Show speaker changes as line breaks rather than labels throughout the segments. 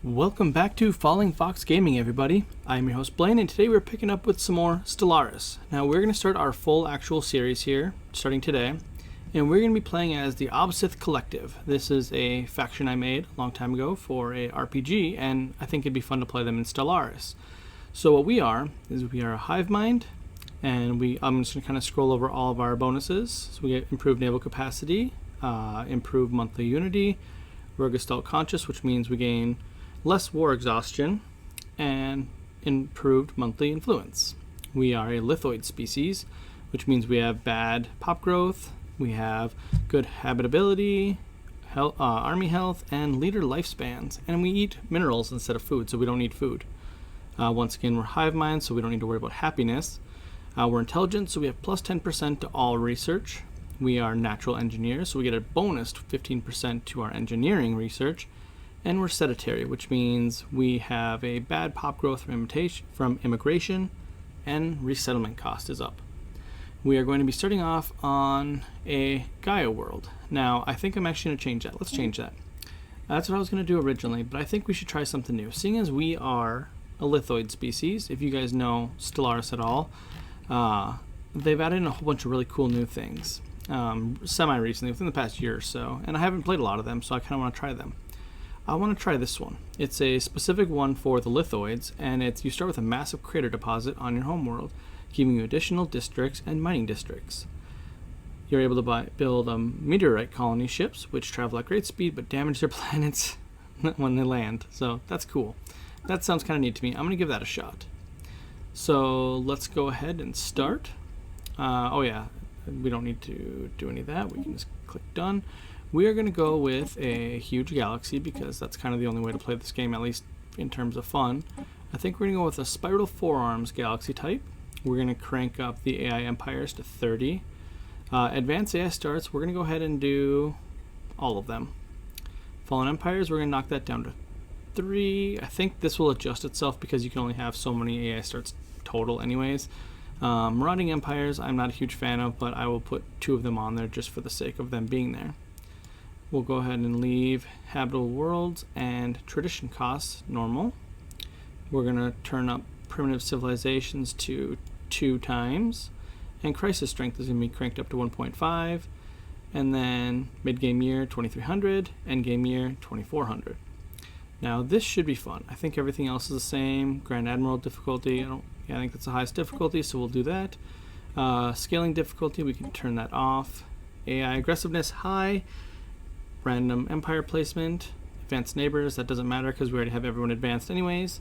Welcome back to FallingFoxGaming, everybody. I'm your host Blaine, and today we're picking up with some more Stellaris. Now we're going to start our full actual series here, starting today, and we're going to be playing as the Obsith Collective. This is a faction I made a long time ago for a RPG, and I think it'd be fun to play them in Stellaris. So what we are is we are a hive mind, and I'm just going to kind of scroll over all of our bonuses. So we get improved naval capacity, improved monthly unity, we're Gestalt conscious, which means we gain less war exhaustion, and improved monthly influence. We are a lithoid species, which means we have bad pop growth, we have good habitability, army health, and leader lifespans, and we eat minerals instead of food, so we don't need food. Once again, we're hive minds, so we don't need to worry about happiness. We're intelligent, so we have plus 10% to all research. We are natural engineers, so we get a bonus 15% to our engineering research. And we're sedentary, which means we have a bad pop growth from immigration, and resettlement cost is up. We are going to be starting off on a Gaia world. Now, I think I'm actually going to change that. Let's change that. That's what I was going to do originally, but I think we should try something new. Seeing as we are a lithoid species, if you guys know Stellaris at all, they've added in a whole bunch of really cool new things semi-recently, within the past year or so, and I haven't played a lot of them, so I kind of want to try them. I want to try this one. It's a specific one for the lithoids, and you start with a massive crater deposit on your homeworld, giving you additional districts and mining districts. You're able to build meteorite colony ships, which travel at great speed but damage their planets when they land. So that's cool. That sounds kind of neat to me. I'm going to give that a shot. So let's go ahead and start. Oh yeah, we don't need to do any of that. We can just click done. We are going to go with a huge galaxy because that's kind of the only way to play this game, at least in terms of fun. I think we're going to go with a spiral forearms galaxy type. We're going to crank up the AI empires to 30. Advanced AI starts, we're going to go ahead and do all of them. Fallen empires, we're going to knock that down to 3. I think this will adjust itself because you can only have so many AI starts total anyways. Marauding empires, I'm not a huge fan of, but I will put 2 of them on there just for the sake of them being there. We'll go ahead and leave habitable worlds and tradition costs normal. We're going to turn up primitive civilizations to 2 times, and crisis strength is going to be cranked up to 1.5, and then mid-game year 2300, end-game year 2400. Now this should be fun. I think everything else is the same. Grand Admiral difficulty, I think that's the highest difficulty, so we'll do that. Scaling difficulty, we can turn that off. AI aggressiveness high. Random empire placement, advanced neighbors, that doesn't matter because we already have everyone advanced anyways.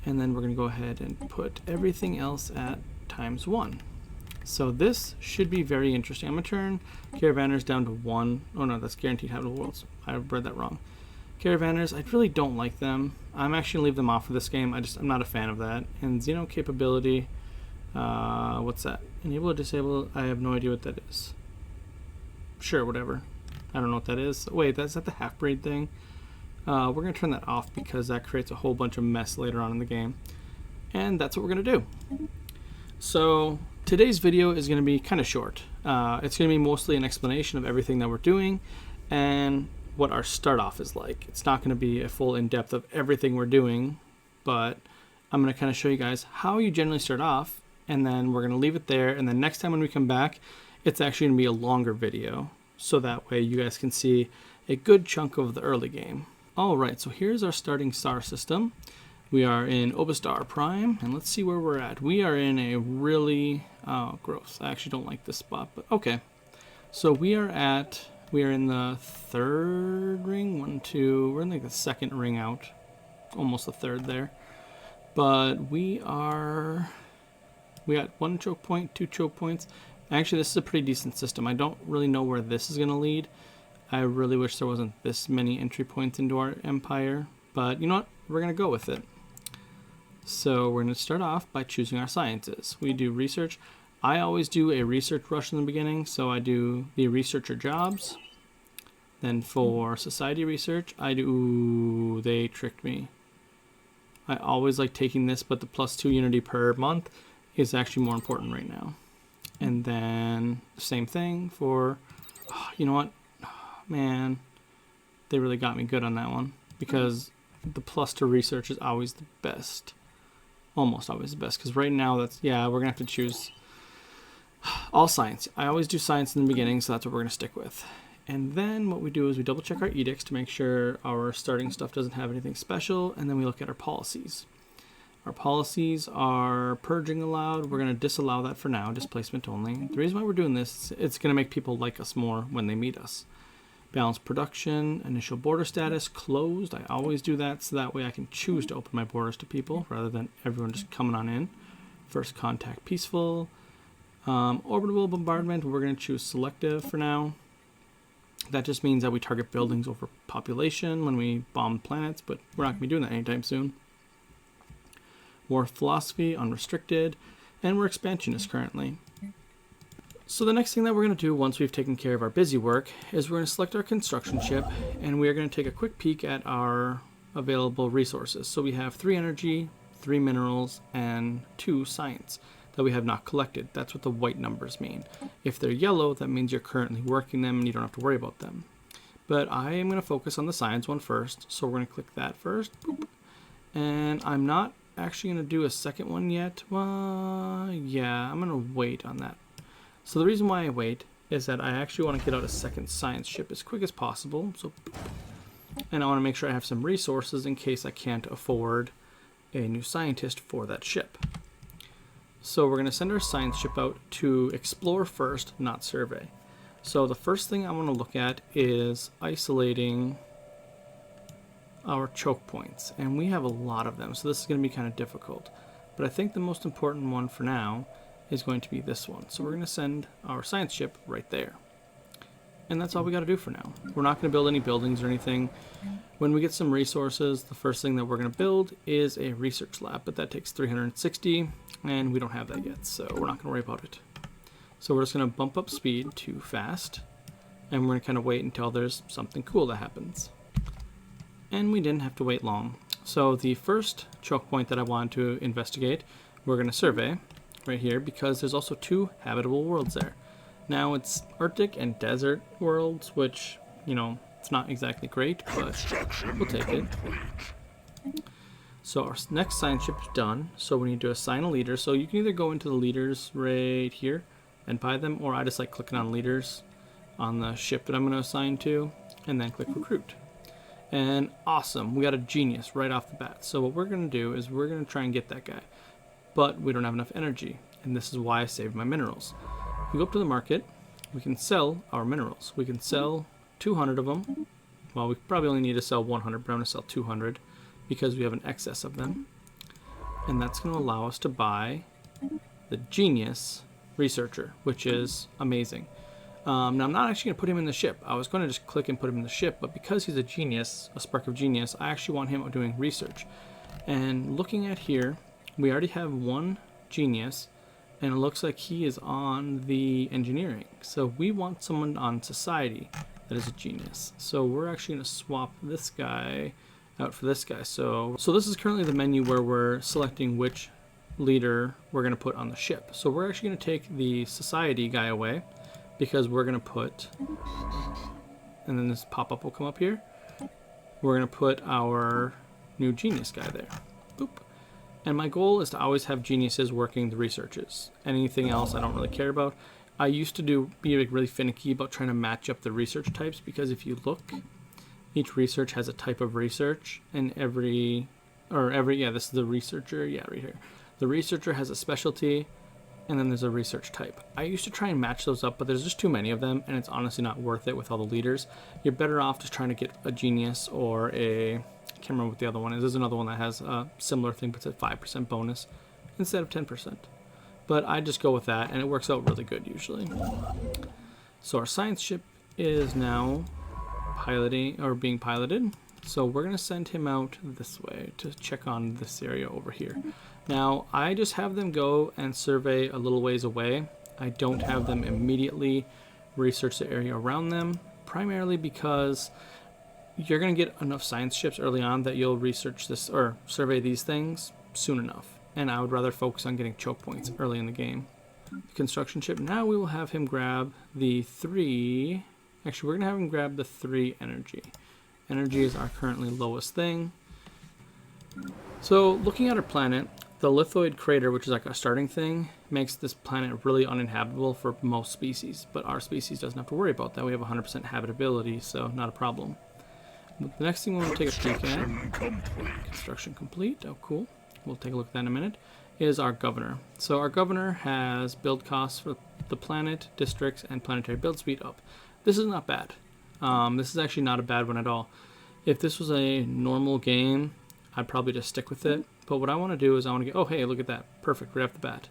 And then we're going to go ahead and put everything else at ×1. So this should be very interesting. I'm going to turn caravanners down to 1. Oh no, that's guaranteed habitable worlds. I read that wrong. Caravanners, I really don't like them. I'm actually going to leave them off for this game. I'm not a fan of that. And Xeno capability, what's that? Enable or disable, I have no idea what that is. Sure, whatever. I don't know what that is. Wait, that's not the half-breed thing. We're going to turn that off because that creates a whole bunch of mess later on in the game. And that's what we're going to do. So today's video is going to be kind of short. It's going to be mostly an explanation of everything that we're doing and what our start off is like. It's not going to be a full in-depth of everything we're doing, but I'm going to kind of show you guys how you generally start off, and then we're going to leave it there. And then next time when we come back, it's actually going to be a longer video, so that way you guys can see a good chunk of the early game. Alright, so here's our starting star system. We are in Obsith Prime, and let's see where we're at. We are in a really, gross. I actually don't like this spot, but okay. So we are in the 3rd ring, 1, 2, we're in like the 2nd ring out. Almost the 3rd there. But we got 1 choke point, 2 choke points. Actually, this is a pretty decent system. I don't really know where this is going to lead. I really wish there wasn't this many entry points into our empire. But you know what? We're going to go with it. So we're going to start off by choosing our sciences. We do research. I always do a research rush in the beginning. So I do the researcher jobs. Then for society research, I do... Ooh, they tricked me. I always like taking this, but the +2 unity per month is actually more important right now. And then same thing for, you know what, man, they really got me good on that one because the plus to research is always the best. Almost always the best, because right now that's, yeah, we're going to have to choose all science. I always do science in the beginning, so that's what we're going to stick with. And then what we do is we double check our edicts to make sure our starting stuff doesn't have anything special, and then we look at our policies. Our policies are purging allowed. We're going to disallow that for now, displacement only. The reason why we're doing this, it's going to make people like us more when they meet us. Balanced production, initial border status, closed. I always do that so that way I can choose to open my borders to people rather than everyone just coming on in. First contact, peaceful. Orbital bombardment, we're going to choose selective for now. That just means that we target buildings over population when we bomb planets, but we're not going to be doing that anytime soon. War philosophy, unrestricted, and we're expansionist currently. So the next thing that we're going to do once we've taken care of our busy work is we're going to select our construction ship, and we are going to take a quick peek at our available resources. So we have 3 energy, 3 minerals, and 2 science that we have not collected. That's what the white numbers mean. If they're yellow, that means you're currently working them and you don't have to worry about them. But I am going to focus on the science one first, so we're going to click that first. Boop. And I'm not actually going to do a second one yet. Well, yeah, I'm going to wait on that. So the reason why I wait is that I actually want to get out a second science ship as quick as possible. So, and I want to make sure I have some resources in case I can't afford a new scientist for that ship. So we're going to send our science ship out to explore first, not survey. So the first thing I want to look at is isolating our choke points. And we have a lot of them, so this is going to be kind of difficult. But I think the most important one for now is going to be this one. So we're going to send our science ship right there. And that's all we got to do for now. We're not going to build any buildings or anything. When we get some resources, the first thing that we're going to build is a research lab, but that takes 360, and we don't have that yet, so we're not going to worry about it. So we're just going to bump up speed to fast, and we're going to kind of wait until there's something cool that happens. And we didn't have to wait long. So the first choke point that I wanted to investigate, we're going to survey right here, because there's also 2 habitable worlds there. Now it's Arctic and desert worlds, which, you know, it's not exactly great, but we'll take it. So our next science ship is done, so we need to assign a leader. So you can either go into the leaders right here and buy them, or I just like clicking on leaders on the ship that I'm going to assign to, and then click recruit. And awesome, we got a genius right off the bat. So what we're going to do is we're going to try and get that guy. But we don't have enough energy, and this is why I saved my minerals. We go up to the market, we can sell our minerals. We can sell 200 of them. Well, we probably only need to sell 100, but I'm going to sell 200 because we have an excess of them. And that's going to allow us to buy the Genius Researcher, which is amazing. Now, I'm not actually going to put him in the ship. I was going to just click and put him in the ship, but because he's a genius, a spark of genius, I actually want him doing research. And looking at here, we already have 1 genius, and it looks like he is on the engineering. So we want someone on society that is a genius. So we're actually going to swap this guy out for this guy. So this is currently the menu where we're selecting which leader we're going to put on the ship. So we're actually going to take the society guy away, because we're going to put, and then this pop-up will come up here, we're going to put our new genius guy there. Boop. And my goal is to always have geniuses working the researches. Anything else I don't really care about. I used to be really finicky about trying to match up the research types, because if you look, each research has a type of research, and yeah, this is the researcher, yeah, right here. The researcher has a specialty, and then there's a research type. I used to try and match those up, but there's just too many of them, and it's honestly not worth it with all the leaders. You're better off just trying to get a genius or a, I can't remember what the other one is. There's another one that has a similar thing, but it's a 5% bonus instead of 10%. But I just go with that, and it works out really good usually. So our science ship is now being piloted. So we're going to send him out this way to check on this area over here. Now, I just have them go and survey a little ways away. I don't have them immediately research the area around them, primarily because you're going to get enough science ships early on that you'll research this or survey these things soon enough. And I would rather focus on getting choke points early in the game. The construction ship, now we will have him grab the 3, actually we're going to have him grab the 3 energy. Energy is our currently lowest thing. So looking at our planet, the lithoid crater, which is like a starting thing, makes this planet really uninhabitable for most species, but our species doesn't have to worry about that. We have 100% habitability, so not a problem. But the next thing we want to take a peek at, construction complete, oh cool, we'll take a look at that in a minute, is our governor. So our governor has build costs for the planet, districts, and planetary build speed up. This is not bad. This is actually not a bad one at all. If this was a normal game, I'd probably just stick with it. But what I want to do is I want to get, oh hey, look at that, perfect, right off the bat.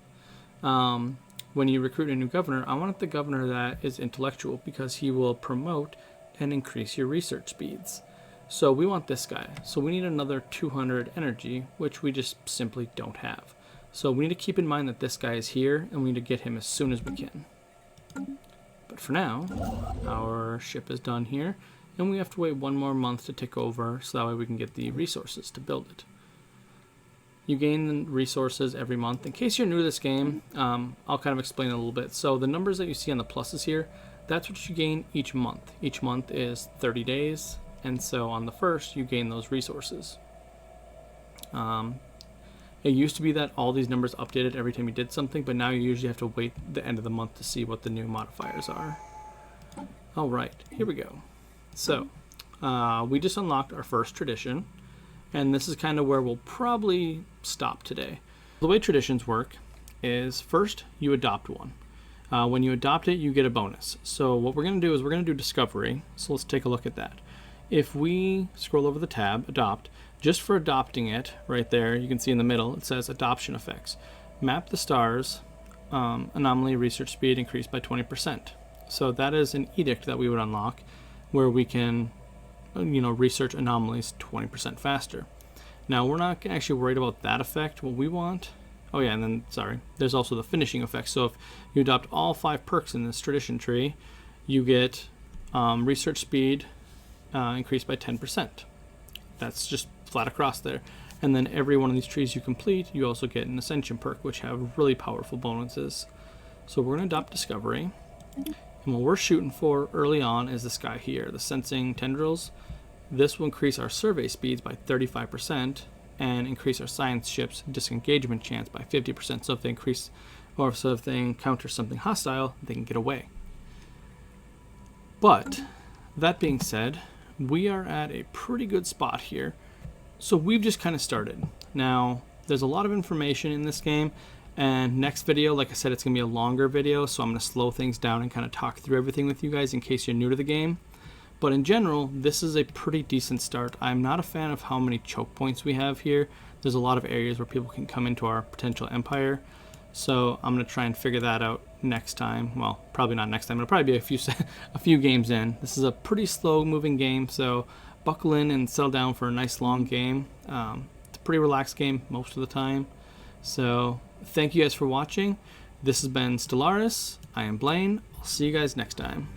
When you recruit a new governor, I want the governor that is intellectual, because he will promote and increase your research speeds. So we want this guy. So we need another 200 energy, which we just simply don't have. So we need to keep in mind that this guy is here, and we need to get him as soon as we can. But for now, our ship is done here, and we have to wait 1 more month to tick over, so that way we can get the resources to build it. You gain resources every month. In case you're new to this game, I'll kind of explain it a little bit. So the numbers that you see on the pluses here, that's what you gain each month. Each month is 30 days, and so on the first, you gain those resources. It used to be that all these numbers updated every time you did something, but now you usually have to wait the end of the month to see what the new modifiers are. All right, here we go. So we just unlocked our first tradition, and this is kind of where we'll probably stop today. The way traditions work is first you adopt one. When you adopt it, you get a bonus. So what we're going to do is we're going to do discovery. So let's take a look at that. If we scroll over the tab, adopt, just for adopting it, right there, you can see in the middle, it says adoption effects. Map the stars, anomaly research speed increased by 20%. So that is an edict that we would unlock where we can, research anomalies 20% faster. Now we're not actually worried about that effect. What we want, oh yeah, and then, sorry, there's also the finishing effect. So if you adopt all 5 perks in this tradition tree, you get research speed increased by 10%. That's just flat across there. And then every one of these trees you complete, you also get an ascension perk, which have really powerful bonuses. So we're going to adopt discovery. And what we're shooting for early on is this guy here, the sensing tendrils. This will increase our survey speeds by 35% and increase our science ships disengagement chance by 50%. So if they increase, or so if they encounter something hostile, they can get away. But that being said, we are at a pretty good spot here. So we've just kind of started. Now, there's a lot of information in this game, and next video, like I said, it's going to be a longer video, so I'm going to slow things down and kind of talk through everything with you guys in case you're new to the game. But in general, this is a pretty decent start. I'm not a fan of how many choke points we have here. There's a lot of areas where people can come into our potential empire. So I'm going to try and figure that out next time. Well, probably not next time. It'll probably be a few games in. This is a pretty slow moving game, so buckle in and settle down for a nice long game. It's a pretty relaxed game most of the time. So thank you guys for watching. This has been Stellaris. I am Blaine. I'll see you guys next time.